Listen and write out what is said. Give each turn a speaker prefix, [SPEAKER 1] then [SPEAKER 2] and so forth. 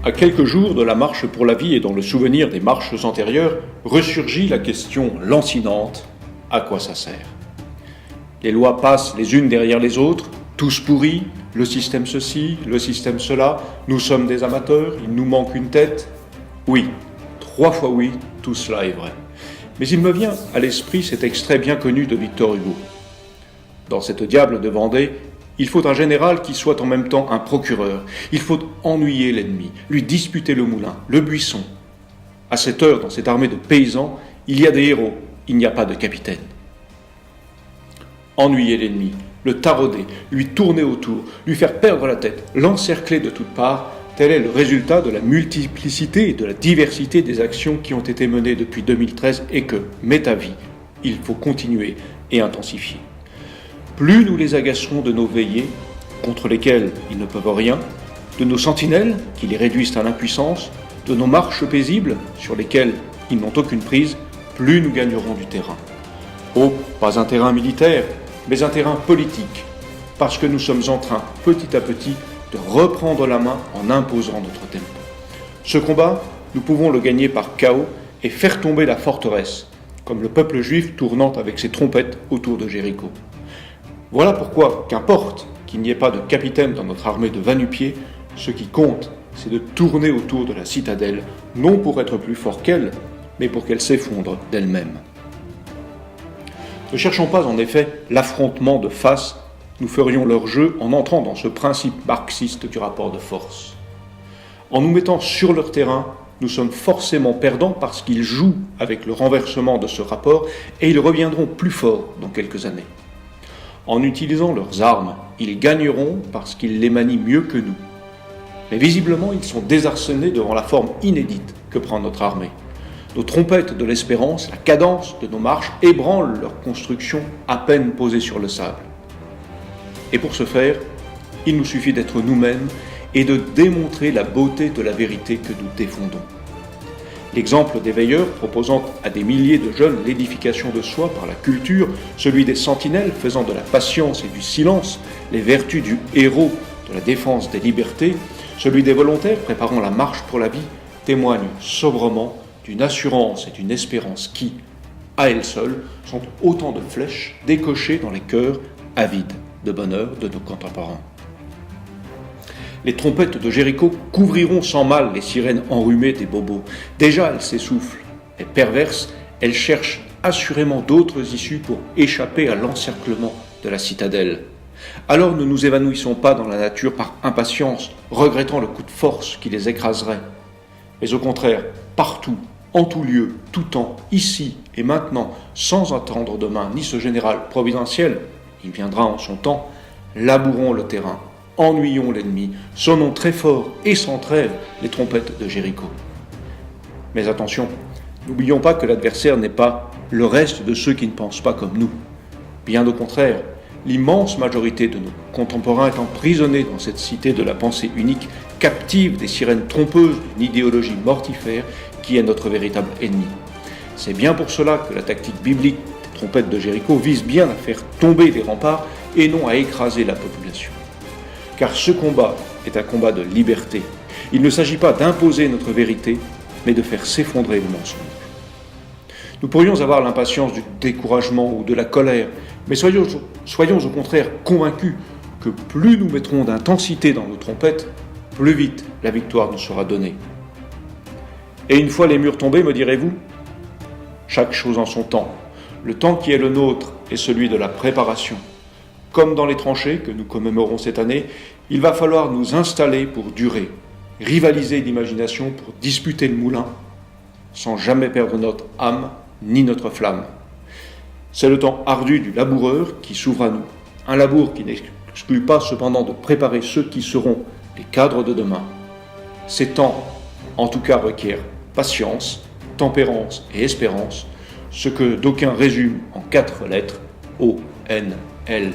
[SPEAKER 1] À quelques jours de la marche pour la vie et dans le souvenir des marches antérieures, ressurgit la question lancinante « à quoi ça sert ?» Les lois passent les unes derrière les autres, tous pourris, le système ceci, le système cela, nous sommes des amateurs, il nous manque une tête. Oui, 3 fois oui, tout cela est vrai. Mais il me vient à l'esprit cet extrait bien connu de Victor Hugo. Dans cette diable de Vendée, il faut un général qui soit en même temps un procureur. Il faut ennuyer l'ennemi, lui disputer le moulin, le buisson. À cette heure, dans cette armée de paysans, il y a des héros, il n'y a pas de capitaine. Ennuyer l'ennemi, le tarauder, lui tourner autour, lui faire perdre la tête, l'encercler de toutes parts, tel est le résultat de la multiplicité et de la diversité des actions qui ont été menées depuis 2013 et que, m'est avis, il faut continuer et intensifier. Plus nous les agacerons de nos veillées, contre lesquelles ils ne peuvent rien, de nos sentinelles, qui les réduisent à l'impuissance, de nos marches paisibles, sur lesquelles ils n'ont aucune prise, plus nous gagnerons du terrain. Oh, pas un terrain militaire, mais un terrain politique, parce que nous sommes en train, petit à petit, de reprendre la main en imposant notre tempo. Ce combat, nous pouvons le gagner par chaos et faire tomber la forteresse, comme le peuple juif tournant avec ses trompettes autour de Jéricho. Voilà pourquoi, qu'importe qu'il n'y ait pas de capitaine dans notre armée de va-nu-pieds, ce qui compte, c'est de tourner autour de la citadelle, non pour être plus fort qu'elle, mais pour qu'elle s'effondre d'elle-même. Ne cherchons pas en effet l'affrontement de face, nous ferions leur jeu en entrant dans ce principe marxiste du rapport de force. En nous mettant sur leur terrain, nous sommes forcément perdants parce qu'ils jouent avec le renversement de ce rapport et ils reviendront plus forts dans quelques années. En utilisant leurs armes, ils gagneront parce qu'ils les manient mieux que nous. Mais visiblement, ils sont désarçonnés devant la forme inédite que prend notre armée. Nos trompettes de l'espérance, la cadence de nos marches ébranlent leur construction à peine posée sur le sable. Et pour ce faire, il nous suffit d'être nous-mêmes et de démontrer la beauté de la vérité que nous défendons. L'exemple des veilleurs proposant à des milliers de jeunes l'édification de soi par la culture, celui des sentinelles faisant de la patience et du silence les vertus du héros de la défense des libertés, celui des volontaires préparant la marche pour la vie, témoigne sobrement d'une assurance et d'une espérance qui, à elles seules, sont autant de flèches décochées dans les cœurs avides de bonheur de nos contemporains. Les trompettes de Jéricho couvriront sans mal les sirènes enrhumées des bobos. Déjà, elles s'essoufflent. Et perverses, elles cherchent assurément d'autres issues pour échapper à l'encerclement de la citadelle. Alors ne nous évanouissons pas dans la nature par impatience, regrettant le coup de force qui les écraserait. Mais au contraire, partout, en tout lieu, tout temps, ici et maintenant, sans attendre demain ni ce général providentiel, il viendra en son temps, labourons le terrain, ennuyons l'ennemi, sonnons très fort et sans trêve les trompettes de Jéricho. Mais attention, n'oublions pas que l'adversaire n'est pas le reste de ceux qui ne pensent pas comme nous. Bien au contraire, l'immense majorité de nos contemporains est emprisonnée dans cette cité de la pensée unique, captive des sirènes trompeuses d'une idéologie mortifère qui est notre véritable ennemi. C'est bien pour cela que la tactique biblique des trompettes de Jéricho vise bien à faire tomber les remparts et non à écraser la population. Car ce combat est un combat de liberté. Il ne s'agit pas d'imposer notre vérité, mais de faire s'effondrer le mensonge. Nous pourrions avoir l'impatience du découragement ou de la colère, mais soyons au contraire convaincus que plus nous mettrons d'intensité dans nos trompettes, plus vite la victoire nous sera donnée. Et une fois les murs tombés, me direz-vous ? Chaque chose en son temps. Le temps qui est le nôtre est celui de la préparation. Comme dans les tranchées que nous commémorons cette année, il va falloir nous installer pour durer, rivaliser d'imagination pour disputer le moulin, sans jamais perdre notre âme ni notre flamme. C'est le temps ardu du laboureur qui s'ouvre à nous, un labour qui n'exclut pas cependant de préparer ceux qui seront les cadres de demain. Ces temps, en tout cas, requièrent patience, tempérance et espérance, ce que d'aucuns résument en 4 lettres, O-N-L-R.